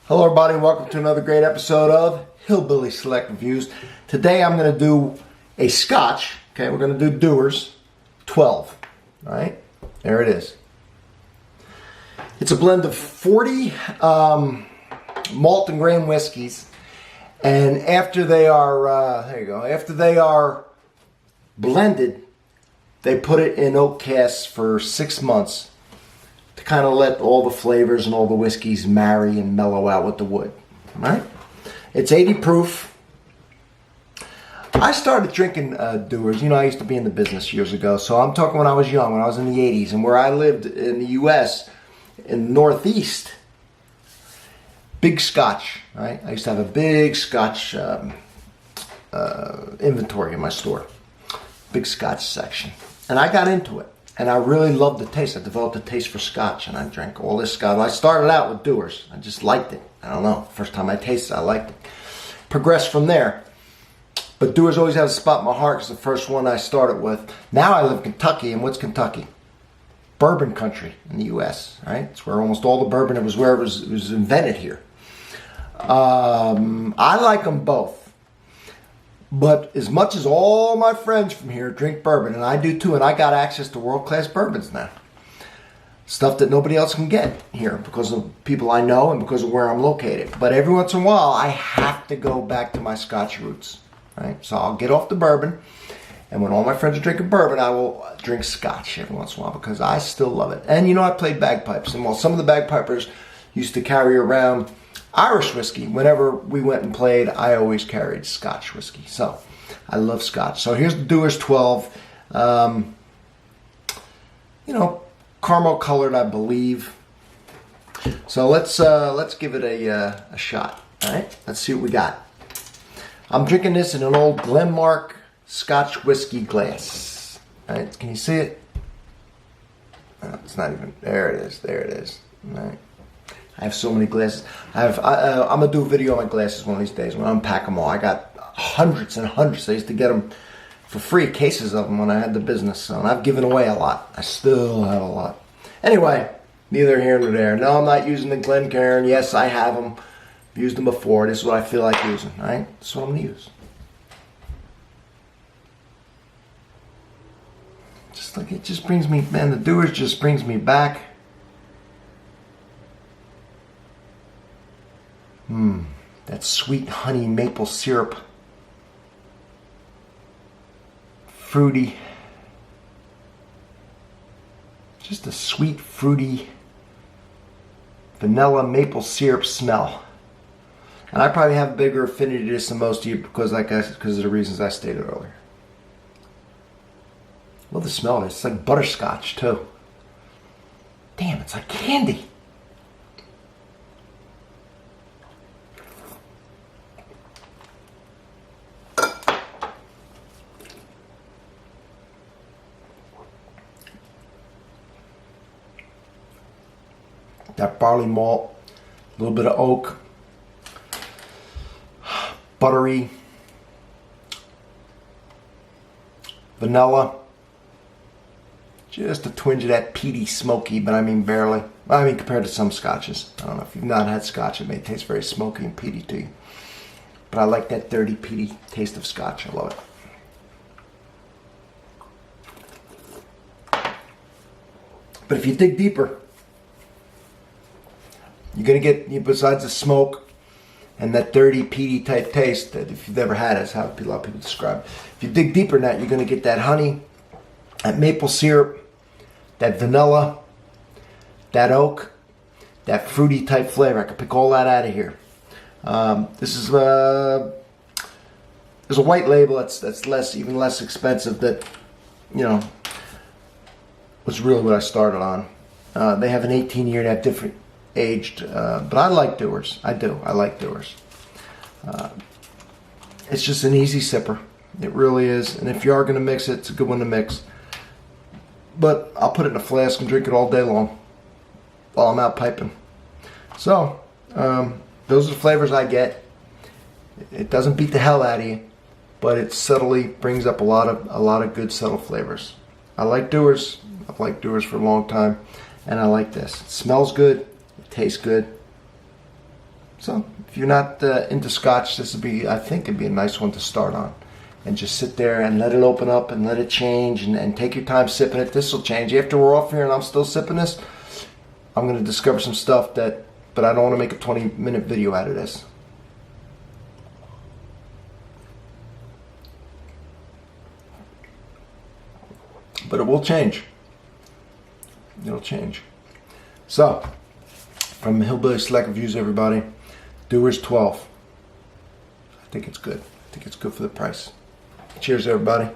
Hello everybody, welcome to another great episode of Hillbilly Select Reviews. Today I'm going to do a Scotch. Okay, we're going to do Dewars 12. Alright, there it is. It's a blend of 40 malt and grain whiskeys. And after they are, after they are blended, they put it in oak casks for 6 months. To kind of let all the flavors and all the whiskeys marry and mellow out with the wood. All right? It's 80 proof. I started drinking Dewars. You know, I used to be in the business years ago. So I'm talking when I was young, when I was in the 80s. And where I lived in the U.S., in the Northeast, big Scotch. Right? I used to have a big Scotch inventory in my store. Big Scotch section. And I got into it. And I really loved the taste. I developed a taste for Scotch, and I drank all this Scotch. I started out with Dewars. I just liked it. I don't know. First time I tasted it, I liked it. Progressed from there. But Dewars always has a spot in my heart because the first one I started with. Now I live in Kentucky, and what's Kentucky? Bourbon country in the U.S., right? It's where almost all the bourbon, it was invented here. I like them both. But as much as all my friends from here drink bourbon, and I do too, and I got access to world-class bourbons now. Stuff that nobody else can get here because of people I know and because of where I'm located. But every once in a while, I have to go back to my Scotch roots. Right? So I'll get off the bourbon, and when all my friends are drinking bourbon, I will drink Scotch every once in a while because I still love it. And you know, I played bagpipes, and while some of the bagpipers used to carry around Irish whiskey, whenever we went and played, I always carried Scotch whiskey. So, I love Scotch. So here's the Dewars 12. You know, caramel colored, I believe. So let's give it a shot. All right, let's see what we got. I'm drinking this in an old Glenmark Scotch whiskey glass. All right, can you see it? Oh, it's not even. There it is. There it is. All right. I have so many glasses. I'm going to do a video on my glasses one of these days when I unpack them all. I got hundreds and hundreds. I used to get them for free, cases of them when I had the business. And I've given away a lot. I still have a lot. Anyway, neither here nor there. No, I'm not using the Glencairn. Yes, I have them. I've used them before. This is what I feel like using. All right? This is what I'm going to use. Just like it just brings me, man, the Dewars just brings me back. That sweet honey maple syrup. Fruity. Just a sweet, fruity vanilla maple syrup smell. And I probably have a bigger affinity to this than most of you because of the reasons I stated earlier. Love the smell of it. It's like butterscotch too. Damn, it's like candy. That barley malt, a little bit of oak, buttery, vanilla, just a twinge of that peaty, smoky, but I mean barely. I mean compared to some scotches. I don't know if you've not had scotch, it may taste very smoky and peaty to you. But I like that dirty, peaty taste of scotch. I love it. But if you dig deeper, you're going to get, besides the smoke and that dirty, peaty type taste, that if you've ever had it, that's how a lot of people describe it. If you dig deeper in that, you're going to get that honey, that maple syrup, that vanilla, that oak, that fruity type flavor. I can pick all that out of here. This is there's a white label that's even less expensive that, you know, was really what I started on. They have an 18-year, they have different aged, but I like Dewars. I do. I like Dewars. It's just an easy sipper. It really is. And if you are going to mix it, it's a good one to mix. But I'll put it in a flask and drink it all day long while I'm out piping. So, those are the flavors I get. It doesn't beat the hell out of you, but it subtly brings up a lot of good subtle flavors. I like Dewars. I've liked Dewars for a long time, and I like this. It smells good. It tastes good. So if you're not into Scotch, this would be, I think it'd be a nice one to start on. And just sit there and let it open up and let it change and take your time sipping it. This will change. After we're off here and I'm still sipping this, I'm going to discover some stuff but I don't want to make a 20-minute video out of this. But it will change. It'll change. So, from Hillbilly Select Reviews, everybody, Dewars 12. I think it's good. I think it's good for the price. Cheers, everybody.